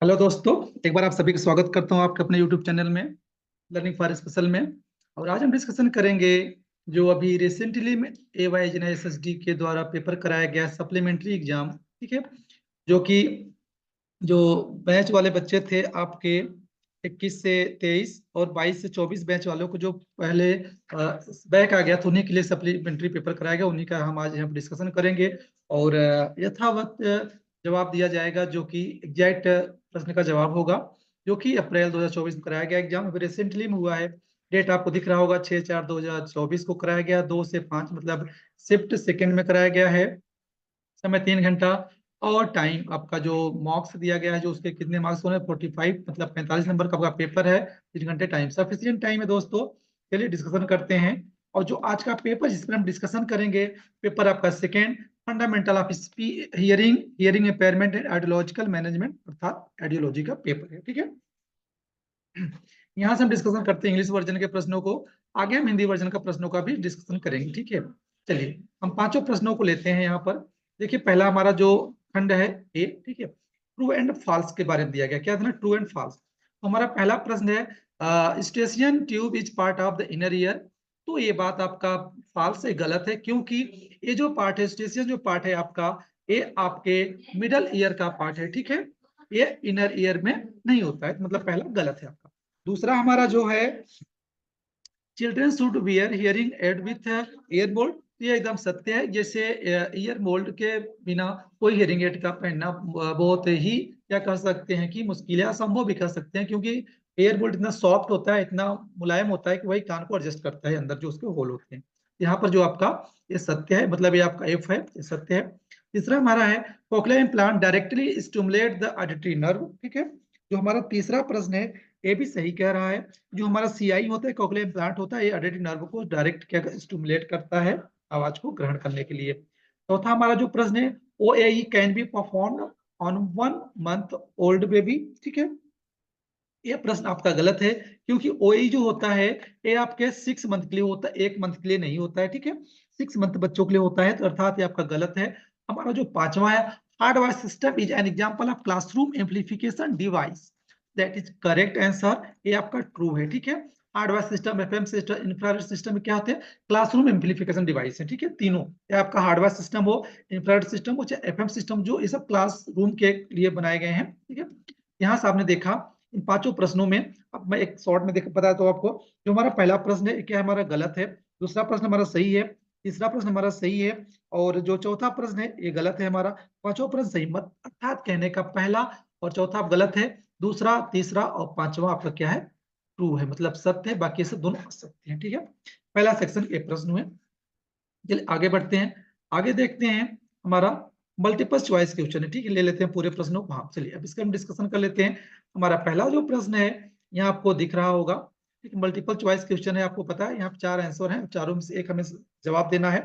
Hello दोस्तों। एक बार आप सभी का स्वागत करता हूं आपके अपने यूट्यूब चैनल में, लर्निंग फॉर स्पेशल में। और आज हम डिस्कशन करेंगे जो अभी रिसेंटली में AYJNISSD के द्वारा पेपर कराया गया सप्लीमेंट्री एग्जाम। ठीक है। जो कि जो बैच वाले बच्चे थे आपके 21 से 23 और 22 से 24 बैच वालों को जो पहले बैक आ गया था, उन्हीं के लिए सप्लीमेंट्री पेपर कराया गया। उन्हीं का हम आज यहाँ पर डिस्कशन करेंगे और यथावत जवाब दिया जाएगा, जो कि एग्जैक्ट प्रश्न का जवाब होगा, जो कि अप्रैल 2024 में कराया गया एग्जाम। अभी रिसेंटली में हुआ है। डेट आपको दिख रहा होगा, 6/4/2024 को कराया गया, 2 से 5 मतलब शिफ्ट सेकेंड में कराया गया है। समय 3 घंटा। और टाइम आपका जो मार्क्स दिया गया है, जो उसके कितने मार्क्स होने 45 मतलब 45 नंबर का आपका पेपर है। 3 घंटे टाइम सफिशियंट टाइम है दोस्तों। चलिए डिस्कशन करते हैं। और जो आज का पेपर जिस पर हम डिस्कशन करेंगे, पेपर आपका second, fundamental of hearing hearing impairment and ideological management, अर्थात आइडियोलॉजी का पेपर है। ठीक है। यहाँ से हम डिस्कशन करते हैं इंग्लिश वर्जन के प्रश्नों को। आगे हम हिंदी वर्जन का प्रश्नों का भी डिस्कशन करेंगे। ठीक है। चलिए हम पांचों प्रश्नों को लेते हैं यहाँ पर। देखिए पहला हमारा जो खंड है ए, ठीक है, ट्रू एंड फॉल्स के बारे में दिया गया। क्या था ना, ट्रू एंड फॉल्स। तो हमारा पहला प्रश्न है Eustachian tube is part of the inner ear. तो ये बात आपका फॉल्स है, गलत है, क्योंकि ये जो पार्ट है, स्टेशियन जो पार्ट है आपका, ये आपके मिडल ईयर का पार्ट है। ठीक है। ये इनर ईयर में नहीं होता है, मतलब पहला गलत है आपका। दूसरा हमारा जो है, children should wear hearing aid with year mould. ये एकदम सत्य है। जैसे ईयर मोल्ड के बिना कोई हियरिंग एड का पहनना बहुत ही, क्या कह सकते हैं कि मुश्किल है, असंभव भी कह सकते हैं, क्योंकि एयर मोल्ड इतना सॉफ्ट होता है, इतना मुलायम होता है कि वही कान को एडजस्ट करता है अंदर जो उसके होल होते हैं। यहाँ पर जो आपका ये सत्य है, मतलब ये आपका एफ है, ये सत्य है। तीसरा हमारा है cochlear implant directly stimulate the auditory nerve. ठीक है। जो हमारा तीसरा प्रश्न है, ये भी सही कह रहा है। जो हमारा सीआई होता है, कोक्लियर इम्प्लांट होता है, ये ऑडिटरी नर्व को डायरेक्ट क्या स्टिमुलेट करता है, आवाज को ग्रहण करने के लिए। चौथा हमारा जो प्रश्न है, OAE can be performed on 1 month old baby. ठीक है। ये प्रश्न आपका गलत है, क्योंकि ओएई जो होता है, ये आपके 6 मंथ के लिए होता है, 1 मंथ के लिए नहीं होता है। ठीक है। 6 मंथ बच्चों के लिए होता है, तो अर्थात ये आपका गलत है। हमारा जो पांचवा है, hardware system is an example of classroom amplification device. That is correct answer, ये आपका ट्रू है। ठीक है। Hardware system, FM system, infrared system में क्या होते हैं, क्लासरूम एम्पलीफिकेशन डिवाइस है। ठीक है। तीनों, ये आपका हार्डवेयर सिस्टम हो, इंफ्रारेड सिस्टम हो, चाहे एफएम सिस्टम, जो ये सब क्लासरूम के लिए बनाए गए हैं। ठीक है। यहाँ से आपने देखा इन पांचों प्रश्नों में। अब मैं एक शॉर्ट में देख बताया तो आपको, जो हमारा पहला प्रश्न है क्या हमारा गलत है, दूसरा प्रश्न हमारा सही है, तीसरा प्रश्न हमारा सही है, और जो चौथा प्रश्न है ये गलत है हमारा। पांचों प्रश्न सही, मत अर्थात कहने का पहला और चौथा गलत है, दूसरा तीसरा और पांचवा आपका क्या है, ट्रू है, मतलब सत्य है, बाकी सब दोनों असत्य है। ठीक है। पहला सेक्शन ए प्रश्न हुए। चलिए आगे बढ़ते हैं। आगे देखते हैं हमारा मल्टीपल चॉइस क्वेश्चन है। ठीक है, ले लेते हैं पूरे प्रश्नों को। हाँ चलिए अब इसका हम डिस्कशन कर लेते हैं। हमारा पहला जो प्रश्न है, यहाँ आपको दिख रहा होगा, ठीक, मल्टीपल चॉइस क्वेश्चन है। आपको पता है यहाँ पे 4 आंसर हैं, चारों में से एक हमें जवाब देना है,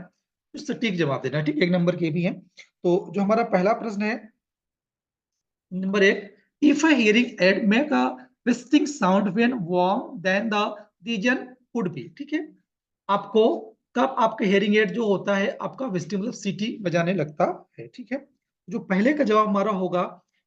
उससे ठीक जवाब देना है। ठीक, 1 नंबर के भी हैं। तो जो हमारा पहला प्रश्न है, number 1, if a hearing aid make a visiting sound when warm then the reason would be. ठीक है। आपको कब आपका हियरिंग एड जो होता है आपका विजिटिंग मतलब सीटी बजाने लगता है। ठीक है। जो पहले का जवाब हमारा होगा,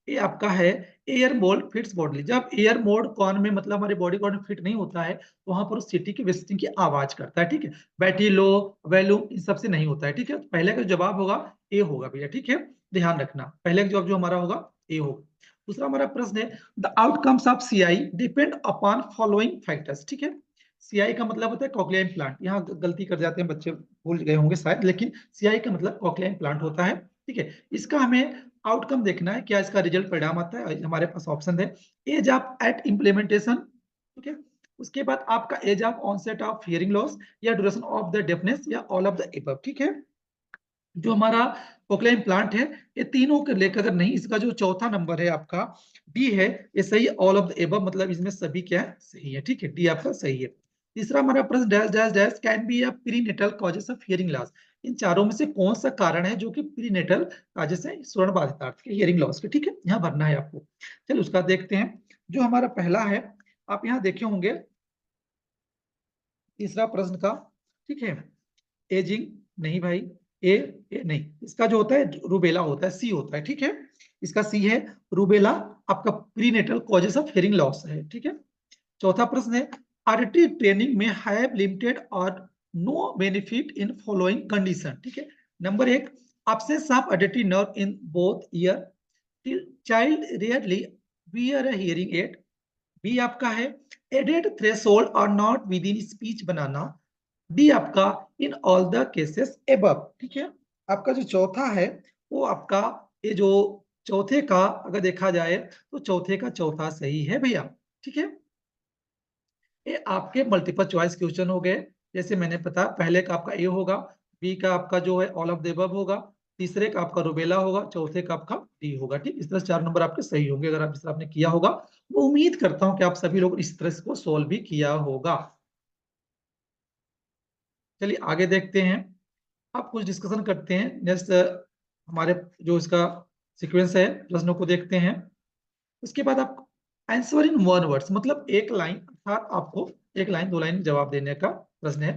ये आपका है एयर मोड फिट्स बॉडी। जब एयर मोड कॉन में मतलब हमारी बॉडी कॉन में फिट नहीं होता है, तो वहां पर सीटी की विजिटिंग की आवाज करता है। ठीक है। बैटरी लो, वैल्यूम, इन सबसे नहीं होता है। ठीक है। तो पहले का जवाब होगा ए होगा भैया। ठीक है। ध्यान रखना, पहले का जवाब जो हमारा होगा ए होगा। दूसरा हमारा प्रश्न है, the outcomes of CI depend upon following factors. ठीक है। सीआई का मतलब होता है कॉक्लियर इम्प्लांट। यहाँ गलती कर जाते हैं बच्चे, भूल गए होंगे शायद, लेकिन सीआई का मतलब कॉक्लियर इम्प्लांट होता है। ठीक है। इसका हमें आउटकम देखना है, क्या इसका रिजल्ट परिणाम आता है। हमारे पास ऑप्शन है, एज ऑफ एट इम्प्लीमेंटेशन। ठीक है। उसके बाद आपका age of onset of hearing loss, या ड्यूरेशन ऑफ द डेफनेस, या ऑल ऑफ द एबव। ठीक है। जो हमारा कोक्लियर इम्प्लांट है, ये तीनों के लेकर, अगर नहीं, इसका जो चौथा नंबर है आपका डी है, ये सही, ऑल ऑफ द एबव, मतलब इसमें सभी क्या है, सही है। ठीक है। डी आपका सही है। तीसरा हमारा प्रश्न, dash dash dash can be a prenatal causes of hearing loss. इन चारों में से कौन सा कारण है जो कि प्रीनेटल कॉजेस है स्वर्ण बाधितार्थ के हियरिंग लॉस के। ठीक है। यहाँ भरना है आपको। चलिए उसका देखते हैं। जो हमारा पहला है, आप यहाँ देखे होंगे तीसरा प्रश्न का। ठीक है। एजिंग नहीं भाई, ए नहीं, इसका जो होता है रूबेला होता है, सी होता है। ठीक है। इसका सी है रूबेला आपका prenatal causes of hearing loss है, ठीक है। चौथा प्रश्न है ऑडिटरी ट्रेनिंग में हैव लिमिटेड और no benefit in following condition, ठीक है। नंबर एक, absence of auditory nerve in both ear, child rarely wear a hearing aid। B आपका है एडेड थ्रेशोल्ड और not within speech banana. D आपका in all the cases above, ठीक है। आपका जो चौथा है वो आपका ये जो चौथे का अगर देखा जाए तो चौथे का चौथा सही है भैया, ठीक है। ये आपके मल्टीपल चॉइस क्वेश्चन हो गए। जैसे मैंने पता पहले का आपका ए होगा, बी का आपका जो है ऑल ऑफ द अबव होगा, तीसरे का आपका रुबेला होगा, चौथे का आपका डी होगा, ठीक। इस तरह से 4 नंबर आपके सही होंगे अगर आप इस तरह आपने किया होगा। वो उम्मीद करता हूं कि आप सभी लोग इस तरह को सोल्व भी किया होगा। चलिए आगे देखते हैं, आप कुछ डिस्कशन करते हैं नेक्स्ट हमारे जो इसका सीक्वेंस है प्रश्नों को देखते हैं। उसके बाद आप आंसर इन वन वर्ड्स मतलब एक लाइन अर्थात आपको एक लाइन 2 लाइन जवाब देने का प्रश्न है।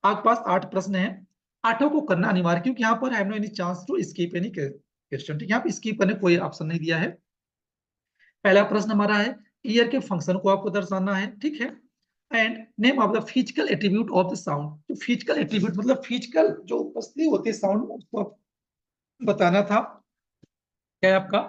आपके पास 8 प्रश्न है, आठों को करना अनिवार्य क्योंकि यहाँ पर have no any chance to skip any question, ठीक है। यहाँ स्किप करने कोई ऑप्शन नहीं दिया है। पहला प्रश्न हमारा है ईयर के फंक्शन को आपको दर्शाना है, ठीक है। And name of the physical attribute of the sound, जो फिजिकल एट्रीब्यूट मतलब फिजिकल जो उपस्थिति होती है साउंड उसको बताना था, क्या है आपका।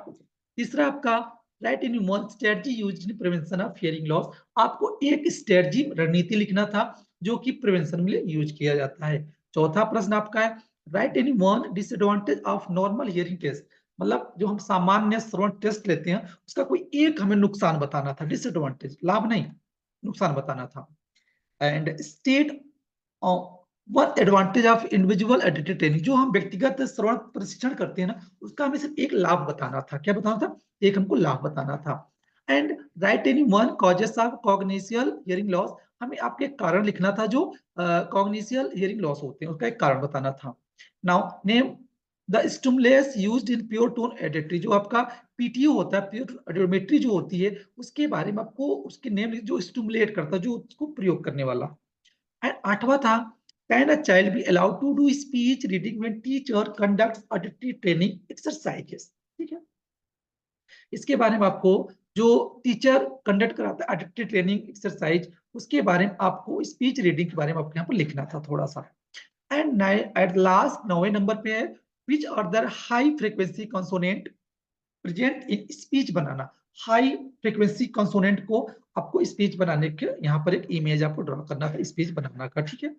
तीसरा आपका right in one strategy used in prevention of hearing loss, आपको एक स्ट्रेटजी रणनीति लिखना था जो कि प्रिवेंशन में यूज किया जाता है। चौथा प्रश्न आपका है write in one disadvantage of normal hearing test, मतलब जो हम सामान्य श्रवण टेस्ट लेते हैं उसका कोई एक हमें नुकसान बताना था, डिसएडवांटेज लाभ नहीं नुकसान बताना था। And state one advantage of individual additive training, जो हम व्यक्तिगत श्रवण प्रशिक्षण करते हैं ना उसका हमें सिर्फ एक लाभ बताना था, क्या बताना था, एक हमको लाभ बताना था। And write any one causes of congenital hearing loss, हमें आपके कारण लिखना था जो कॉग्निशियल हियरिंग लॉस होते हैं उसका एक कारण बताना था। Now name the stimulus used in pure tone auditory, जो आपका पीटीओ होता है प्योर ऑडियोमेट्री जो होती है उसके बारे में आपको उसके नेम जो स्टिमुलेट करता है जो उसको प्रयोग करने वाला। एंड आठवां था can a child be allowed to do speech reading when teacher conducts auditory training exercises, ठीक है। इसके बारे में आपको जो टीचर कंडक्ट कराता है ऑडिटरी ट्रेनिंग एक्सरसाइज उसके बारे में आपको स्पीच रीडिंग के बारे में आपको यहाँ पर लिखना था थोड़ा सा। एंड एट लास्ट 9वें नंबर पे है which other high frequency consonant present in speech banana, high frequency consonant को आपको स्पीच बनाने के यहाँ पर एक इमेज आपको ड्रॉ करना था स्पीच बनाना का, ठीक है।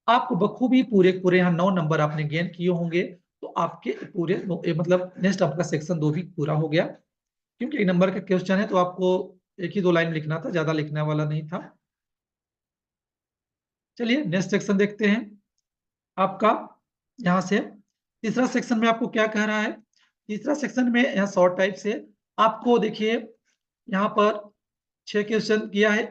आपको बखूबी पूरे पूरे यहाँ 9 नंबर आपने गेन किए होंगे तो आपके पूरे मतलब नेक्स्ट आपका सेक्शन 2 भी पूरा हो गया क्योंकि 1 नंबर का क्वेश्चन है तो आपको एक ही 2 लाइन लिखना था, ज्यादा लिखने वाला नहीं था। चलिए नेक्स्ट सेक्शन देखते हैं आपका यहाँ से। तीसरा सेक्शन में आपको क्या कह रहा है, तीसरा सेक्शन में यहाँ शॉर्ट टाइप से आपको देखिए यहाँ पर 6 क्वेश्चन किया है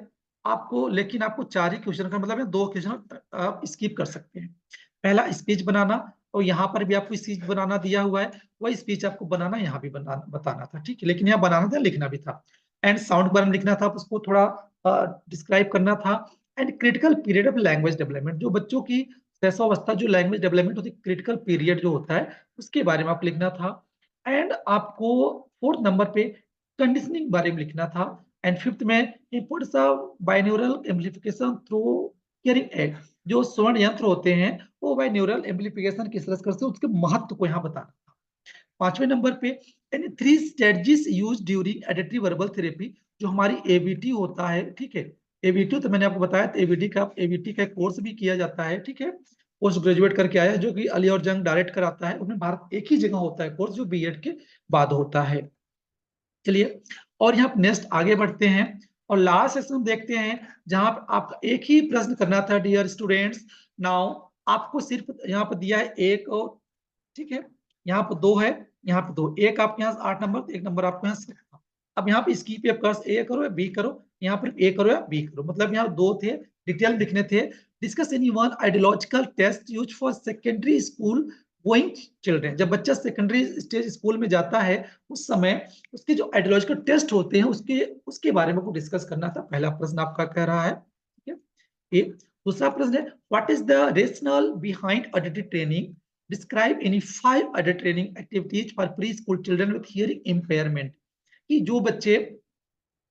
आपको, लेकिन आपको 4 ही क्वेश्चन का मतलब है 2 क्वेश्चन आप स्किप कर सकते हैं। पहला स्पीच बनाना और यहाँ पर भी आपको स्पीच बनाना दिया हुआ है, वही स्पीच आपको बनाना यहाँ भी बताना था, ठीक है। लेकिन यहाँ बनाना था लिखना भी था। एंड साउंड बारे में लिखना था, उसको थोड़ा डिस्क्राइब करना था। And critical period of language development, जो बच्चों की शैशवावस्था जो लैंग्वेज डेवलपमेंट होती है क्रिटिकल पीरियड जो होता है उसके बारे में आप लिखना था। एंड आपको 4th नंबर पे कंडीशनिंग बारे में लिखना था। एंड 5th में importance of binaural amplification through hearing aid, जो स्वर्ण यंत्र होते हैं वो बाइन्यूरल एम्प्लीफिकेशन किस तरह करते हैं उसके महत्व को यहाँ बताना था। 5वें नंबर पे यानी 3 strategies use during additive verbal therapy, जो हमारी एबीटी होता है, ठीक है। एबीटी तो मैंने आपको बताया एबीटी का कोर्स भी किया जाता है, ठीक है। पोस्ट ग्रेजुएट करके आया जो कि अली और जंग डायरेक्ट कराता है, उसमें भारत एक ही जगह होता है कोर्स जो बीएड के बाद होता है। चलिए और यहाँ नेक्स्ट आगे बढ़ते हैं और लास्ट सेक्शन देखते हैं जहां आप एक ही प्रश्न करना था डियर स्टूडेंट्स। नाउ आपको सिर्फ यहाँ पर दिया है एक और, ठीक है। यहाँ पर 2 है, यहाँ पर 2, एक आपके यहाँ 8 नंबर तो 1 नंबर आपके यहाँ 7। अब यहाँ पे स्कीप कर ए करो या बी करो, यहाँ पर ए करो या बी करो, मतलब यहाँ 2 थे डिटेल लिखने थे। Discuss any one ideological test use for secondary school going children, जब बच्चा सेकेंडरी स्टेज स्कूल में जाता है उस समय उसके जो आइडियोलॉजिकल टेस्ट होते हैं उसके उसके बारे में को डिस्कस करना था। पहला प्रश्न आपका कह रहा है, ठीक है। दूसरा प्रश्न है what is the rational behind auditory training, describe any 5 other training activities for pre school children with hearing impairment. कि जो बच्चे,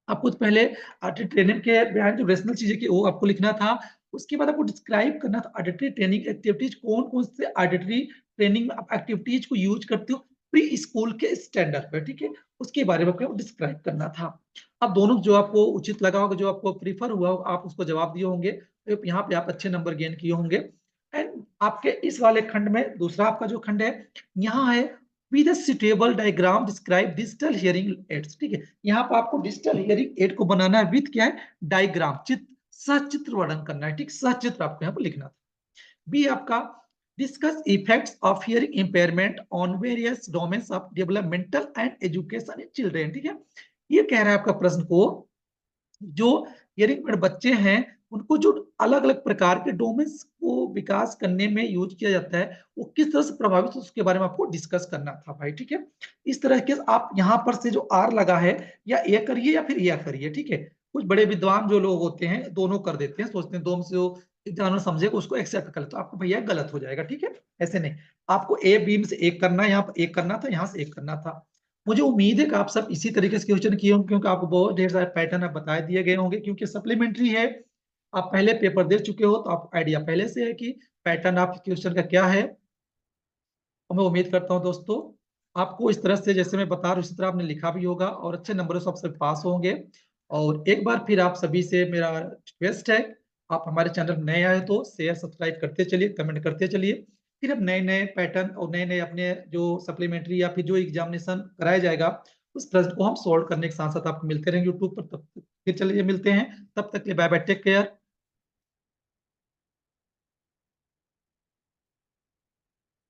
आपको पहले ट्रेनिंग के बयान जो रेशनल चीजें की वो आपको लिखना था, उसके बाद आपको डिस्क्राइब करना था ऑडिटरी ट्रेनिंग एक्टिविटीज, कौन कौन से ऑडिटरी ट्रेनिंग एक्टिविटीज को यूज करते हो प्री स्कूल के स्टैंडर्ड पर, ठीक है, उसके बारे में आपको डिस्क्राइब करना था। अब दोनों जो आपको उचित लगा होगा, जो आपको प्रीफर हुआ होगा, आप उसको जवाब दिए होंगे, तो यहाँ पे आप अच्छे नंबर गेन किए होंगे। एंड आपके इस वाले खंड में दूसरा आपका जो खंड है, यहाँ है with a suitable diagram describe digital hearing aids, ठीक है। यहाँ पर आपको डिजिटल हियरिंग एड को बनाना है विद क्या है, डायग्राम, चित्र, सचित्र वर्णन करना है, ठीक, सचित्र आपको यहाँ पर लिखना था। बी आपका discuss effects of hearing impairment on various domains of developmental and education in children, ठीक है। ये कह रहा है आपका प्रश्न को, जो हियरिंग में बच्चे हैं उनको जो अलग अलग प्रकार के डोमेन्स को विकास करने में यूज किया जाता है, वो किस तरह से प्रभावित, उसके बारे में आपको डिस्कस करना था भाई, ठीक है। इस तरह के आप यहाँ पर से जो आर लगा है, या ए करिए या फिर या करिए, ठीक है। कुछ बड़े विद्वान जो लोग होते हैं दोनों कर देते हैं, सोचते हैं दो में से जो एग्जामिनर समझेगा उसको एक्सेप्ट कर ले, तो आपको भैया गलत हो जाएगा, ठीक है। ऐसे नहीं, आपको ए बी में से एक करना है, यहाँ पर एक करना था, यहाँ से एक करना था। मुझे उम्मीद है कि आप सब इसी तरीके से क्वेश्चन किए होंगे, क्योंकि आपको बहुत ढेर सारे पैटर्न आप बता दिए गए होंगे, क्योंकि सप्लीमेंट्री है, आप पहले पेपर दे चुके हो, तो आपको आइडिया पहले से है कि पैटर्न आप क्वेश्चन का क्या है। और मैं उम्मीद करता हूँ दोस्तों, आपको इस तरह से जैसे मैं बता रहा हूँ इसी तरह आपने लिखा भी होगा और अच्छे नंबरों से आप सब पास होंगे। और एक बार फिर आप सभी से मेरा रिक्वेस्ट है, आप हमारे चैनल में नए आए तो शेयर सब्सक्राइब करते चलिए, कमेंट करते चलिए। फिर अब नए नए पैटर्न और नए नए अपने जो सप्लीमेंट्री या फिर जो एग्जामिनेशन कराया जाएगा, उस प्रश्न को हम सॉल्व करने के साथ साथ आपको मिलते रहेंगे यूट्यूब पर। तब तक फिर चलिए मिलते हैं, तब तक के लिए बाय बाय, टेक केयर।